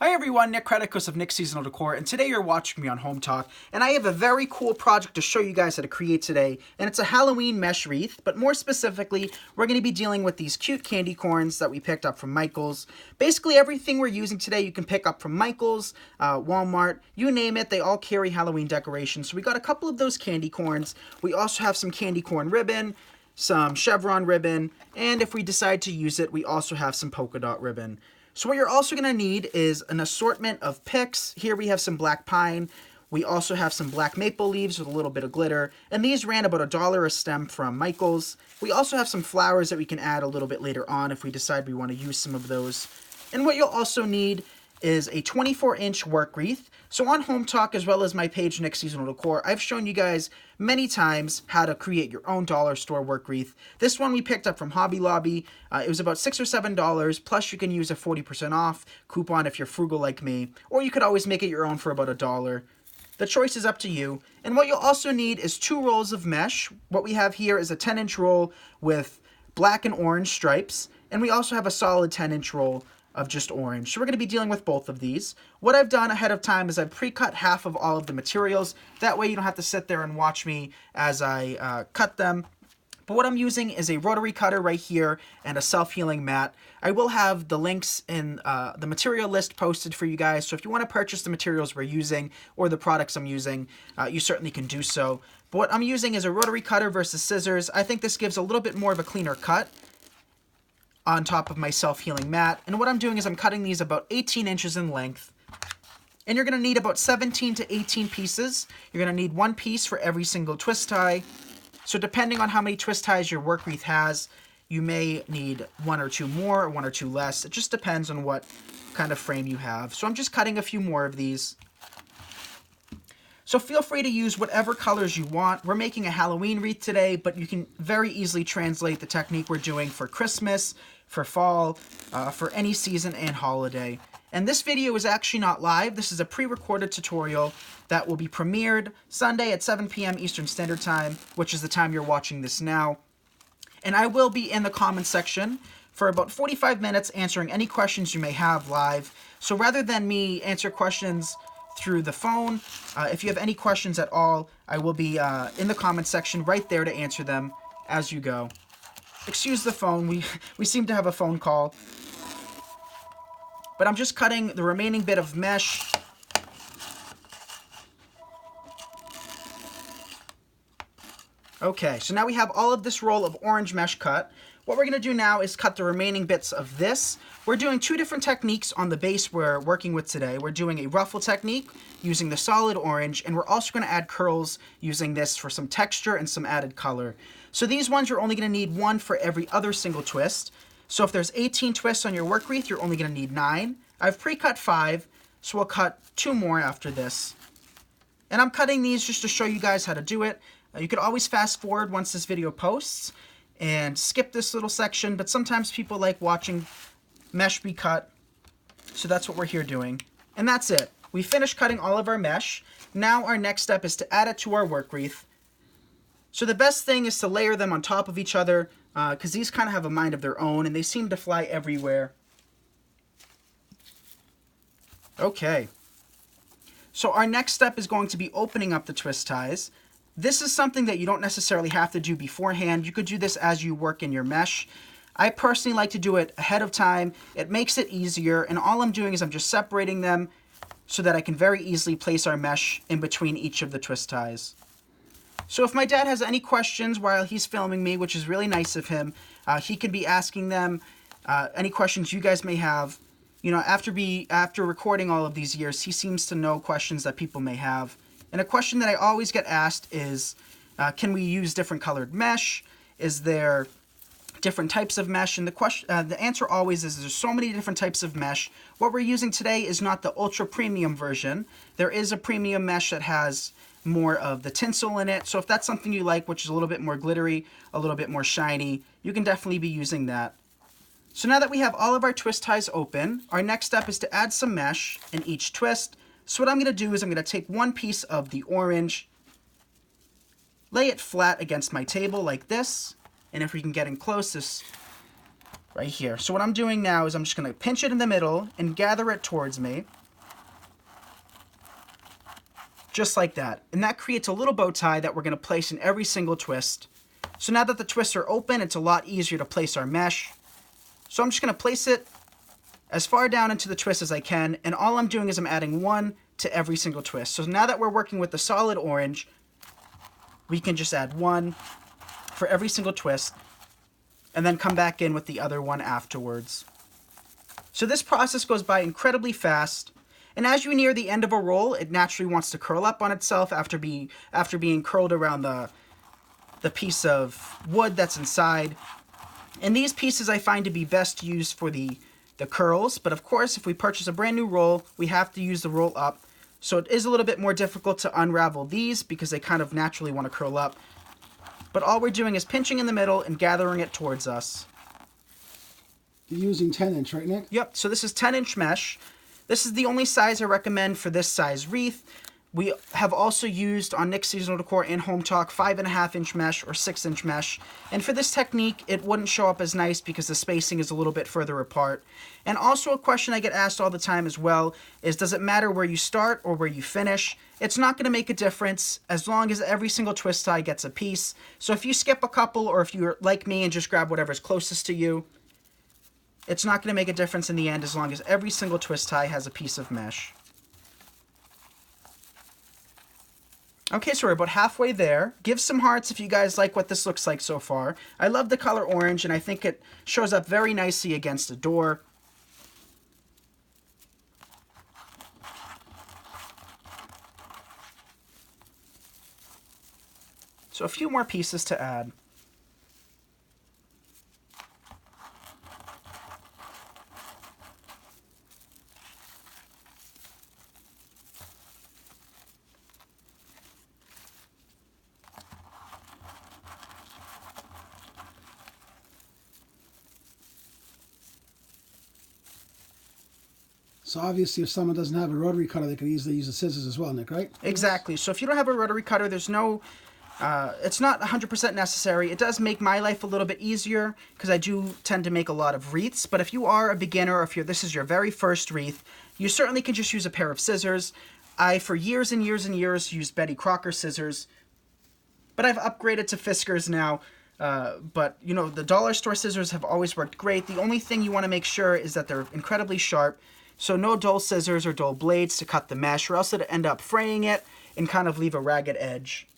Hi everyone, Nick Creticus of Nick's Seasonal Decor, and today you're watching me on Hometalk, and I have a very cool project to show you guys how to create today, and it's a Halloween mesh wreath, but more specifically, we're going to be dealing with these cute candy corns that we picked up from Michael's. Basically, everything we're using today you can pick up from Michael's, Walmart, you name it, they all carry Halloween decorations. So we got a couple of those candy corns. We also have some candy corn ribbon, some chevron ribbon, and if we decide to use it, we also have some polka dot ribbon. So what you're also going to need is an assortment of picks. Here we have some black pine. We also have some black maple leaves with a little bit of glitter. And these ran about $1 a stem from Michael's. We also have some flowers that we can add a little bit later on if we decide we want to use some of those. And what you'll also need is a 24-inch work wreath. So on Hometalk, as well as my page, Nick's Seasonal Decor, I've shown you guys many times how to create your own dollar store work wreath. This one we picked up from Hobby Lobby. It was about $6 or $7, plus you can use a 40% off coupon if you're frugal like me, or you could always make it your own for about $1. The choice is up to you. And what you'll also need is 2 rolls of mesh. What we have here is a 10-inch roll with black and orange stripes, and we also have a solid 10-inch roll of just orange. So we're going to be dealing with both of these. What I've done ahead of time is I've pre-cut half of all of the materials. That way you don't have to sit there and watch me as I cut them. But what I'm using is a rotary cutter right here and a self-healing mat. I will have the links in the material list posted for you guys. So if you want to purchase the materials we're using or the products I'm using, you certainly can do so. But what I'm using is a rotary cutter versus scissors. I think this gives a little bit more of a cleaner cut on top of my self-healing mat. And what I'm doing is I'm cutting these about 18 inches in length. And you're going to need about 17 to 18 pieces. You're going to need 1 piece for every single twist tie. So depending on how many twist ties your work wreath has, you may need 1 or 2 more or 1 or 2 less. It just depends on what kind of frame you have. So I'm just cutting a few more of these. So feel free to use whatever colors you want. We're making a Halloween wreath today, but you can very easily translate the technique we're doing for Christmas, for fall, for any season and holiday. And this video is actually not live. This is a pre-recorded tutorial that will be premiered Sunday at 7 p.m. Eastern Standard Time, which is the time you're watching this now. And I will be in the comments section for about 45 minutes answering any questions you may have live. So rather than me answer questions through the phone, if you have any questions at all, I will be in the comments section right there to answer them as you go. Excuse the phone, we seem to have a phone call. But I'm just cutting the remaining bit of mesh. Okay, so now we have all of this roll of orange mesh cut. What we're going to do now is cut the remaining bits of this. We're doing 2 different techniques on the base we're working with today. We're doing a ruffle technique using the solid orange, and we're also going to add curls using this for some texture and some added color. So these ones, you're only going to need 1 for every other single twist. So if there's 18 twists on your work wreath, you're only going to need 9. I've pre-cut 5, so we'll cut 2 more after this. And I'm cutting these just to show you guys how to do it. You could always fast forward once this video posts and skip this little section, but sometimes people like watching mesh be cut, so that's what we're here doing. And that's it. We finished cutting all of our mesh. Now our next step is to add it to our work wreath. So the best thing is to layer them on top of each other, because these kind of have a mind of their own, and they seem to fly everywhere. Okay. So our next step is going to be opening up the twist ties. This is something that you don't necessarily have to do beforehand. You could do this as you work in your mesh. I personally like to do it ahead of time. It makes it easier, and all I'm doing is I'm just separating them so that I can very easily place our mesh in between each of the twist ties. So if my dad has any questions while he's filming me, which is really nice of him, he can be asking them any questions you guys may have. You know, after recording all of these years, he seems to know questions that people may have. And a question that I always get asked is, can we use different colored mesh? Is there different types of mesh? And the answer always is there's so many different types of mesh. What we're using today is not the ultra premium version. There is a premium mesh that has more of the tinsel in it. So if that's something you like, which is a little bit more glittery, a little bit more shiny, you can definitely be using that. So now that we have all of our twist ties open, our next step is to add some mesh in each twist. So what I'm going to do is I'm going to take 1 piece of the orange, lay it flat against my table like this, and if we can get in close, this right here. So what I'm doing now is I'm just going to pinch it in the middle and gather it towards me. Just like that. And that creates a little bow tie that we're going to place in every single twist. So now that the twists are open, it's a lot easier to place our mesh. So I'm just going to place it as far down into the twist as I can, and all I'm doing is I'm adding one to every single twist. So now that we're working with the solid orange, we can just add one for every single twist, and then come back in with the other one afterwards. So this process goes by incredibly fast, and as you near the end of a roll, it naturally wants to curl up on itself after being curled around the piece of wood that's inside. And these pieces I find to be best used for the curls, but of course if we purchase a brand new roll, we have to use the roll up. So it is a little bit more difficult to unravel these because they kind of naturally want to curl up. But all we're doing is pinching in the middle and gathering it towards us. You're using 10-inch, right, Nick? Yep, so this is 10-inch mesh. This is the only size I recommend for this size wreath. We have also used on Nick's Seasonal Decor and Hometalk 5.5-inch mesh or 6-inch mesh. And for this technique, it wouldn't show up as nice because the spacing is a little bit further apart. And also a question I get asked all the time as well is, does it matter where you start or where you finish? It's not going to make a difference as long as every single twist tie gets a piece. So if you skip a couple, or if you're like me and just grab whatever's closest to you, it's not going to make a difference in the end as long as every single twist tie has a piece of mesh. Okay, so we're about halfway there. Give some hearts if you guys like what this looks like so far. I love the color orange, and I think it shows up very nicely against a door. So a few more pieces to add. So obviously if someone doesn't have a rotary cutter, they could easily use the scissors as well, Nick, right? Exactly. So if you don't have a rotary cutter, there's no... it's not 100% necessary. It does make my life a little bit easier because I do tend to make a lot of wreaths. But if you are a beginner, or if this is your very first wreath, you certainly can just use a pair of scissors. I, for years and years and years, used Betty Crocker scissors. But I've upgraded to Fiskars now. But, you know, the dollar store scissors have always worked great. The only thing you want to make sure is that they're incredibly sharp. So no dull scissors or dull blades to cut the mesh, or else it'll end up fraying it and kind of leave a ragged edge.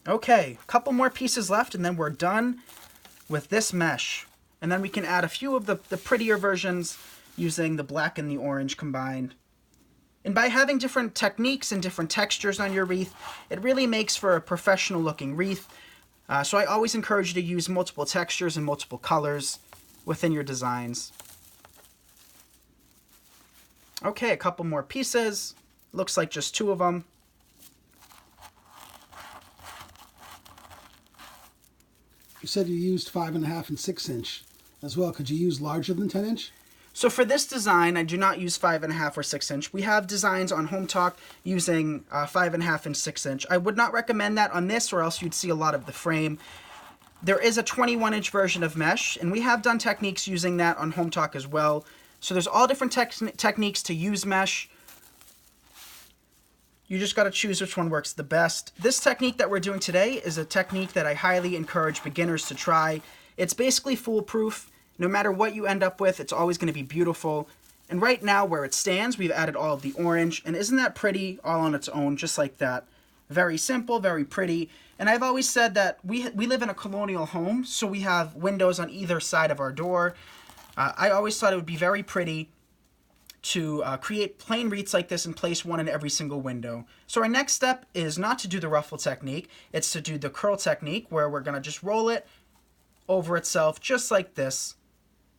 Okay, a couple more pieces left and then we're done with this mesh. And then we can add a few of the prettier versions using the black and the orange combined. And by having different techniques and different textures on your wreath, it really makes for a professional looking wreath. So I always encourage you to use multiple textures and multiple colors within your designs. Okay, a couple more pieces. Looks like just two of them. You said you used 5.5 and 6-inch as well. Could you use larger than 10-inch? So for this design, I do not use 5.5 or 6-inch. We have designs on Hometalk using 5.5 and 6-inch. I would not recommend that on this, or else you'd see a lot of the frame. There is a 21-inch version of mesh, and we have done techniques using that on Hometalk as well. So there's all different techniques to use mesh. You just got to choose which one works the best. This technique that we're doing today is a technique that I highly encourage beginners to try. It's basically foolproof. No matter what you end up with, it's always going to be beautiful. And right now, where it stands, we've added all of the orange. And isn't that pretty all on its own, just like that? Very simple, very pretty. And I've always said that we live in a colonial home, so we have windows on either side of our door. I always thought it would be very pretty to create plain wreaths like this and place one in every single window. So our next step is not to do the ruffle technique, it's to do the curl technique, where we're going to just roll it over itself just like this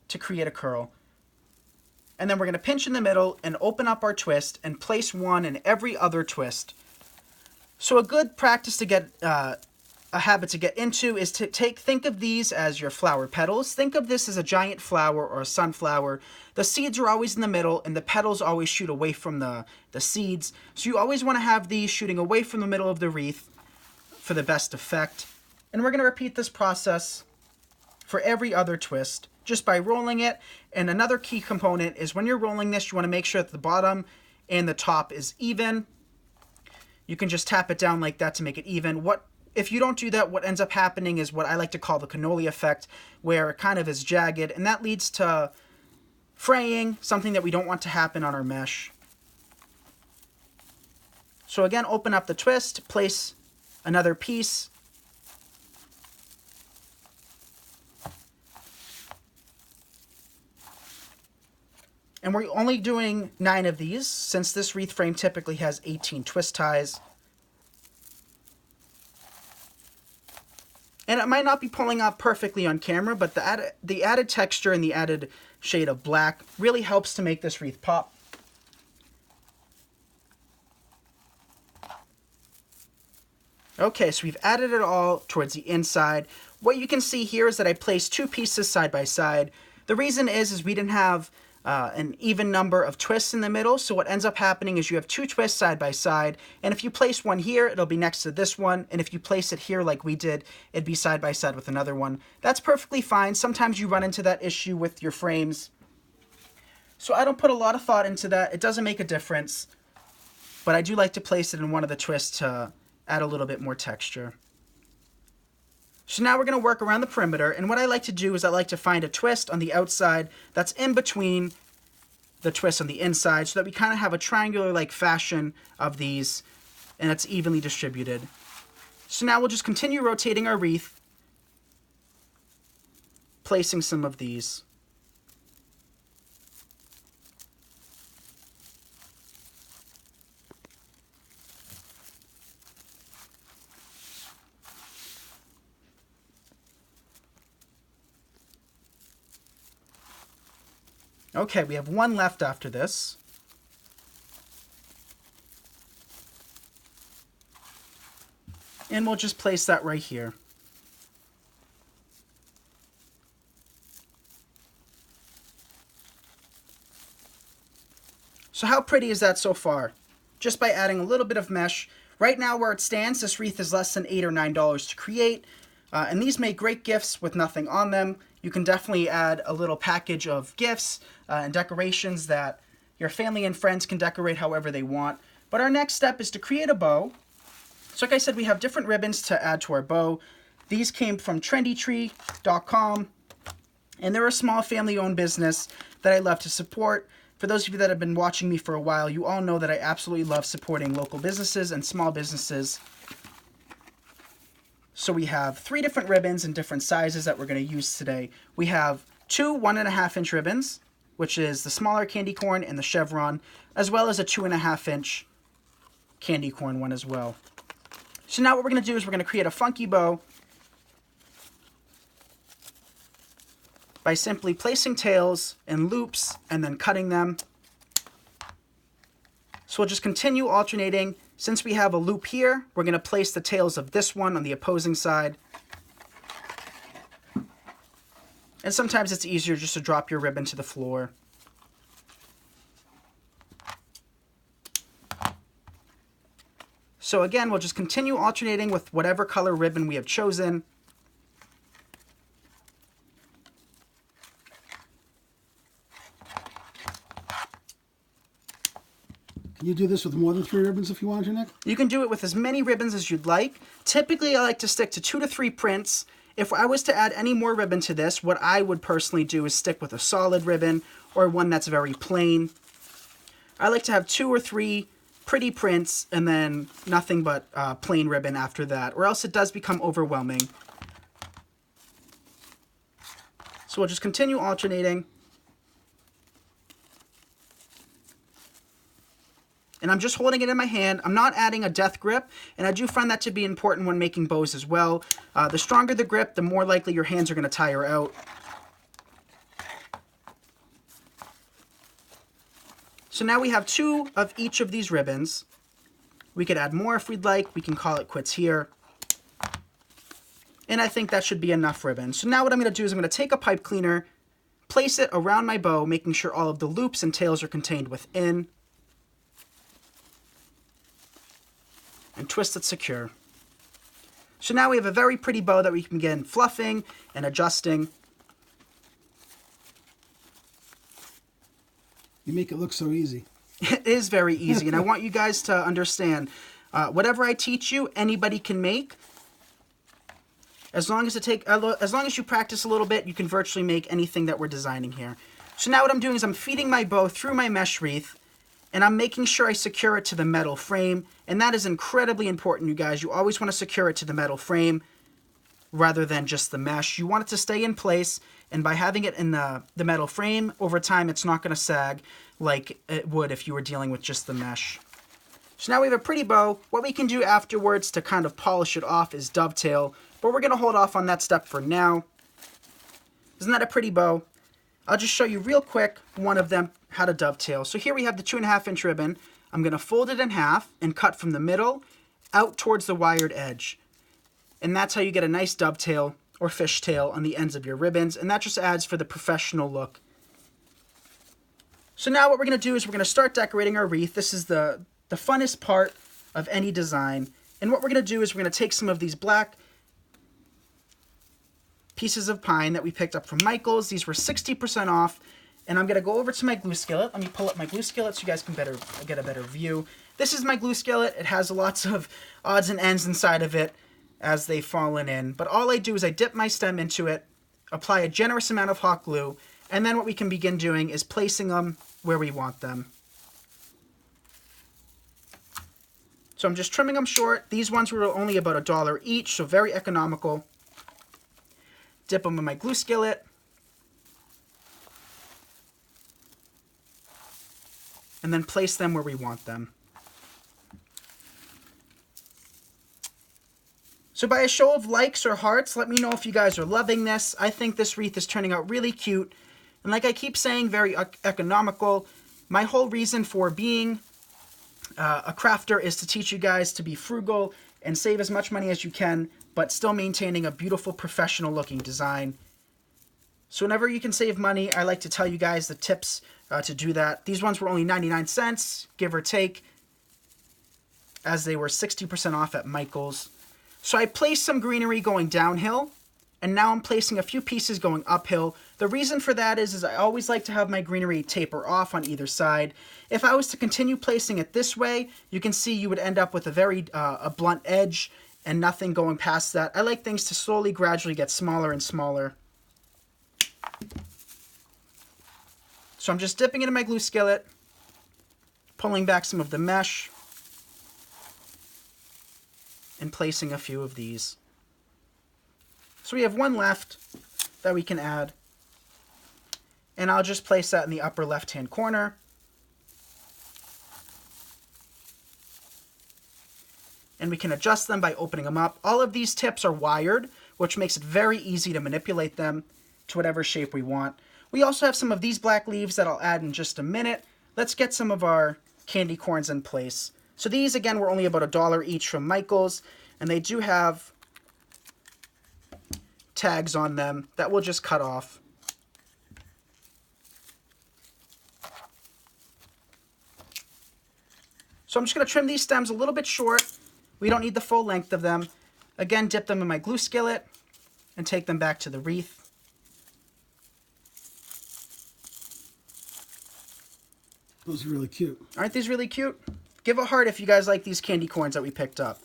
to create a curl. And then we're going to pinch in the middle and open up our twist and place one in every other twist. So a good practice to get a habit to get into is to think of these as your flower petals. Think of this as a giant flower or a sunflower. The seeds are always in the middle and the petals always shoot away from the seeds. So you always want to have these shooting away from the middle of the wreath. for the best effect. And we're going to repeat this process for every other twist just by rolling it. And another key component is when you're rolling this, you want to make sure that the bottom and the top is even. You can just tap it down like that to make it even. If you don't do that, what ends up happening is what I like to call the cannoli effect, where it kind of is jagged, and that leads to fraying, something that we don't want to happen on our mesh. So again, open up the twist, place another piece, and we're only doing 9 of these, since this wreath frame typically has 18 twist ties. And it might not be pulling out perfectly on camera, but the added texture and the added shade of black really helps to make this wreath pop. Okay, so we've added it all towards the inside. What you can see here is that I placed 2 pieces side by side. The reason is we didn't have an even number of twists in the middle, so what ends up happening is you have 2 twists side by side, and if you place one here, it'll be next to this one, and if you place it here like we did, it'd be side by side with another one. That's perfectly fine. Sometimes you run into that issue with your frames, so I don't put a lot of thought into that. It doesn't make a difference, but I do like to place it in one of the twists to add a little bit more texture. So now we're going to work around the perimeter, and what I like to do is I like to find a twist on the outside that's in between the twist on the inside, so that we kind of have a triangular-like fashion of these, and it's evenly distributed. So now we'll just continue rotating our wreath, placing some of these. Okay, we have 1 left after this. And we'll just place that right here. So how pretty is that so far? Just by adding a little bit of mesh. Right now where it stands, this wreath is less than $8 or $9 to create. And these make great gifts with nothing on them. You can definitely add a little package of gifts and decorations that your family and friends can decorate however they want. But our next step is to create a bow. So like I said, we have different ribbons to add to our bow. These came from trendytree.com, and they're a small family-owned business that I love to support. For those of you that have been watching me for a while, you all know that I absolutely love supporting local businesses and small businesses. So we have 3 different ribbons in different sizes that we're going to use today. We have 2 1.5-inch ribbons, which is the smaller candy corn and the chevron, as well as a 2.5-inch candy corn one as well. So now what we're going to do is we're going to create a funky bow by simply placing tails in loops and then cutting them. So we'll just continue alternating. Since we have a loop here, we're going to place the tails of this one on the opposing side. And sometimes it's easier just to drop your ribbon to the floor. So again, we'll just continue alternating with whatever color ribbon we have chosen. Can you do this with more than 3 ribbons if you want to, Nick? You can do it with as many ribbons as you'd like. Typically, I like to stick to 2 to 3 prints. If I was to add any more ribbon to this, what I would personally do is stick with a solid ribbon or one that's very plain. I like to have 2 or 3 pretty prints and then nothing but plain ribbon after that, or else it does become overwhelming. So we'll just continue alternating. And I'm just holding it in my hand. I'm not adding a death grip, and I do find that to be important when making bows as well. The stronger the grip, the more likely your hands are going to tire out. So now we have 2 of each of these ribbons. We could add more if we'd like. We can call it quits here. And I think that should be enough ribbon. So now what I'm going to do is I'm going to take a pipe cleaner, place it around my bow, making sure all of the loops and tails are contained within, and twist it secure. So now we have a very pretty bow that we can begin fluffing and adjusting. You make it look so easy. It is very easy, and I want you guys to understand, whatever I teach you, anybody can make. As long as you practice a little bit, you can virtually make anything that we're designing here. So now what I'm doing is I'm feeding my bow through my mesh wreath, and I'm making sure I secure it to the metal frame, and that is incredibly important, you guys. You always want to secure it to the metal frame rather than just the mesh. You want it to stay in place, and by having it in the metal frame, over time it's not going to sag like it would if you were dealing with just the mesh. So now we have a pretty bow. What we can do afterwards to kind of polish it off is dovetail, but we're going to hold off on that step for now. Isn't that a pretty bow? I'll just show you real quick one of them how to dovetail. So here we have the 2.5 inch ribbon. I'm going to fold it in half and cut from the middle out towards the wired edge. And that's how you get a nice dovetail or fishtail on the ends of your ribbons, and that just adds for the professional look. So now what we're going to do is we're going to start decorating our wreath. This is the funnest part of any design. And what we're going to do is we're going to take some of these black pieces of pine that we picked up from Michael's. These were 60% off. And I'm going to go over to my glue skillet. Let me pull up my glue skillet so you guys can get a better view. This is my glue skillet. It has lots of odds and ends inside of it as they've fallen in. But all I do is I dip my stem into it, apply a generous amount of hot glue, and then what we can begin doing is placing them where we want them. So I'm just trimming them short. These ones were only about $1 each, so very economical. Dip them in my glue skillet. And then place them where we want them. So by a show of likes or hearts, let me know if you guys are loving this. I think this wreath is turning out really cute. And like I keep saying, very economical. My whole reason for being a crafter is to teach you guys to be frugal and save as much money as you can, but still maintaining a beautiful professional looking design. So whenever you can save money, I like to tell you guys the tips to do that. These ones were only 99 cents, give or take, as they were 60% off at Michael's. So I placed some greenery going downhill, and now I'm placing a few pieces going uphill. The reason for that is I always like to have my greenery taper off on either side. If I was to continue placing it this way, you can see you would end up with a very blunt edge and nothing going past that. I like things to slowly, gradually get smaller and smaller. So I'm just dipping into my glue skillet, pulling back some of the mesh, and placing a few of these. So we have one left that we can add. And I'll just place that in the upper left-hand corner. And we can adjust them by opening them up. All of these tips are wired, which makes it very easy to manipulate them to whatever shape we want. We also have some of these black leaves that I'll add in just a minute. Let's get some of our candy corns in place. So these, again, were only about $1 each from Michael's, and they do have tags on them that we'll just cut off. So I'm just going to trim these stems a little bit short. We don't need the full length of them. Again, dip them in my glue skillet and take them back to the wreath. Those are really cute. Aren't these really cute? Give a heart if you guys like these candy corns that we picked up.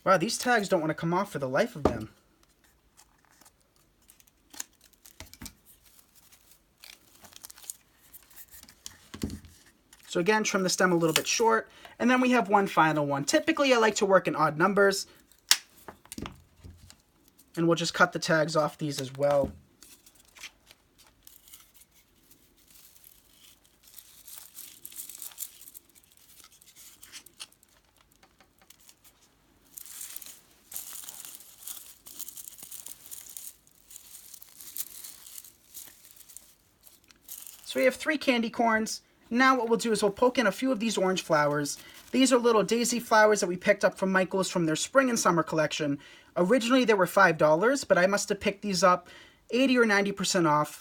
Wow, these tags don't want to come off for the life of them. So again, trim the stem a little bit short. And then we have one final one. Typically, I like to work in odd numbers. And we'll just cut the tags off these as well. So we have 3 candy corns. Now what we'll do is we'll poke in a few of these orange flowers. These are little daisy flowers that we picked up from Michael's from their spring and summer collection. Originally they were $5, but I must have picked these up 80 or 90% off.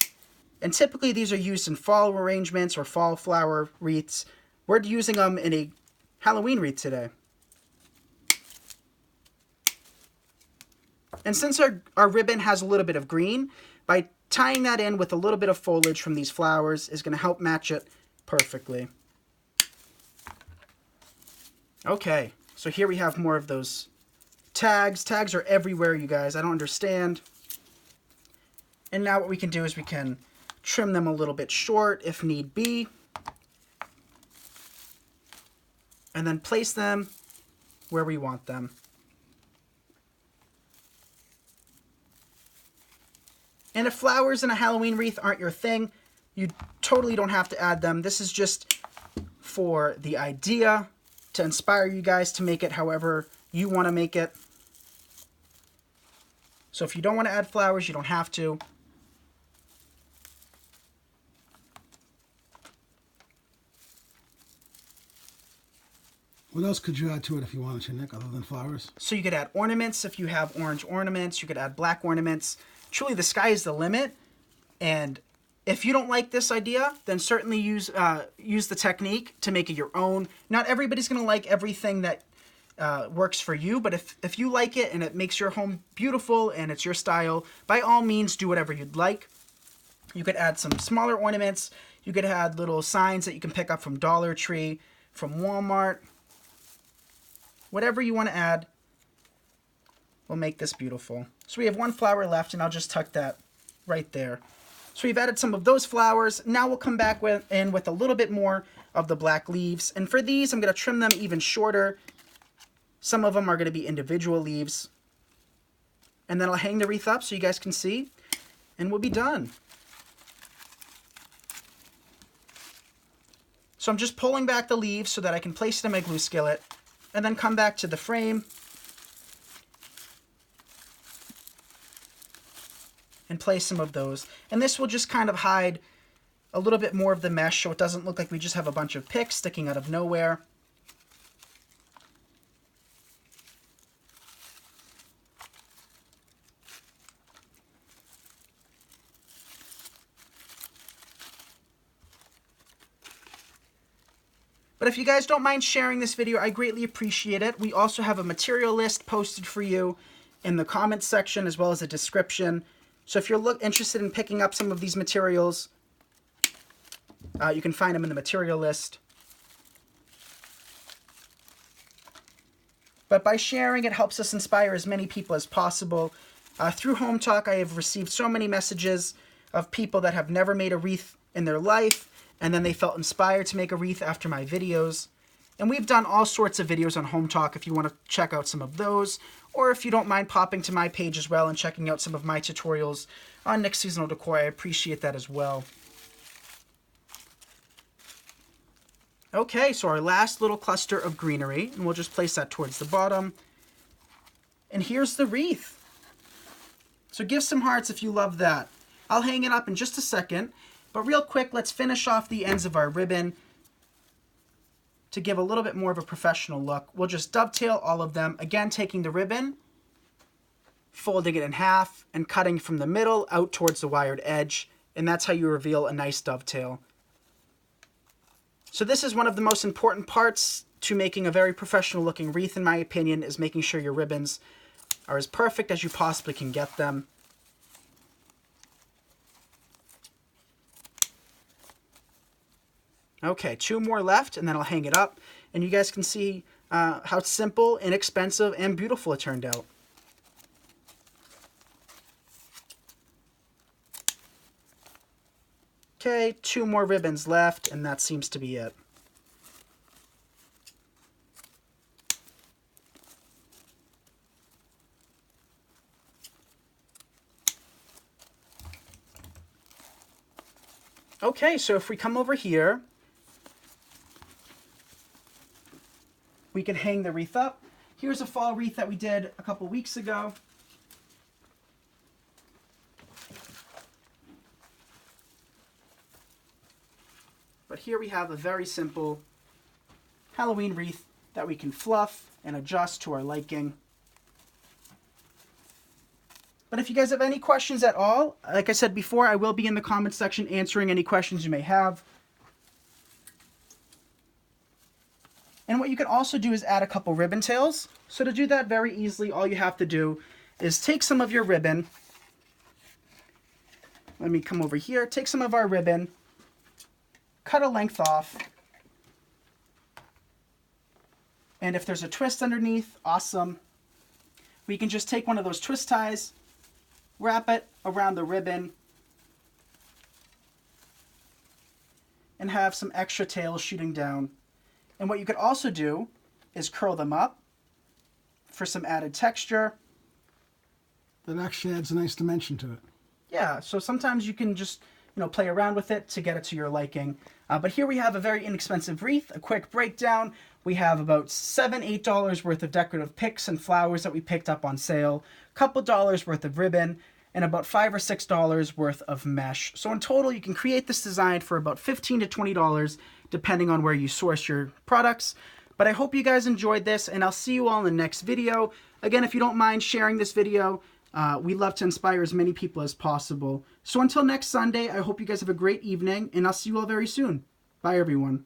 And typically these are used in fall arrangements or fall flower wreaths. We're using them in a Halloween wreath today. And since our ribbon has a little bit of green, by tying that in with a little bit of foliage from these flowers is going to help match it perfectly. Okay, so here we have more of those tags. Tags are everywhere, you guys. I don't understand. And now what we can do is we can trim them a little bit short if need be. And then place them where we want them. And if flowers in a Halloween wreath aren't your thing, you totally don't have to add them. This is just for the idea, to inspire you guys to make it however you want to make it. So if you don't want to add flowers, you don't have to. What else could you add to it if you wanted to, Nick, other than flowers? So you could add ornaments if you have orange ornaments. You could add black ornaments. Truly, the sky is the limit. And if you don't like this idea, then certainly use the technique to make it your own. Not everybody's going to like everything that works for you, but if you like it and it makes your home beautiful and it's your style, by all means, do whatever you'd like. You could add some smaller ornaments. You could add little signs that you can pick up from Dollar Tree, from Walmart. Whatever you want to add will make this beautiful. So we have one flower left, and I'll just tuck that right there. So we've added some of those flowers. Now we'll come back in with a little bit more of the black leaves. And for these, I'm going to trim them even shorter. Some of them are going to be individual leaves. And then I'll hang the wreath up so you guys can see. And we'll be done. So I'm just pulling back the leaves so that I can place it in my glue skillet. And then come back to the frame. And place some of those. And this will just kind of hide a little bit more of the mesh so it doesn't look like we just have a bunch of picks sticking out of nowhere. But if you guys don't mind sharing this video, I greatly appreciate it. We also have a material list posted for you in the comments section as well as a description. So if you're interested in picking up some of these materials, you can find them in the material list. But by sharing, it helps us inspire as many people as possible. Through Hometalk, I have received so many messages of people that have never made a wreath in their life, and then they felt inspired to make a wreath after my videos. And we've done all sorts of videos on Hometalk if you want to check out some of those, or if you don't mind popping to my page as well and checking out some of my tutorials on Nick's Seasonal Decor. I appreciate that as well. Okay, so our last little cluster of greenery, and we'll just place that towards the bottom. And here's the wreath. So give some hearts if you love that. I'll hang it up in just a second, but real quick, let's finish off the ends of our ribbon to give a little bit more of a professional look. We'll just dovetail all of them, again taking the ribbon, folding it in half, and cutting from the middle out towards the wired edge, and that's how you reveal a nice dovetail. So this is one of the most important parts to making a very professional looking wreath, in my opinion, is making sure your ribbons are as perfect as you possibly can get them. Okay, 2 more left, and then I'll hang it up. And you guys can see how simple, inexpensive, and beautiful it turned out. Okay, 2 more ribbons left, and that seems to be it. Okay, so if we come over here, we can hang the wreath up. Here's a fall wreath that we did a couple weeks ago. But here we have a very simple Halloween wreath that we can fluff and adjust to our liking. But if you guys have any questions at all, like I said before, I will be in the comments section answering any questions you may have. And what you can also do is add a couple ribbon tails. So to do that very easily, all you have to do is take some of your ribbon. Let me come over here. Take some of our ribbon, cut a length off, and if there's a twist underneath, awesome. We can just take one of those twist ties, wrap it around the ribbon, and have some extra tails shooting down. And what you could also do is curl them up for some added texture. That actually adds a nice dimension to it. Yeah, so sometimes you can just, play around with it to get it to your liking. But here we have a very inexpensive wreath. A quick breakdown. We have about $7, $8 worth of decorative picks and flowers that we picked up on sale, a couple dollars worth of ribbon, and about $5 or $6 worth of mesh. So in total, you can create this design for about $15 to $20, depending on where you source your products. But I hope you guys enjoyed this, and I'll see you all in the next video. Again, if you don't mind sharing this video, we love to inspire as many people as possible. So until next Sunday, I hope you guys have a great evening, and I'll see you all very soon. Bye, everyone.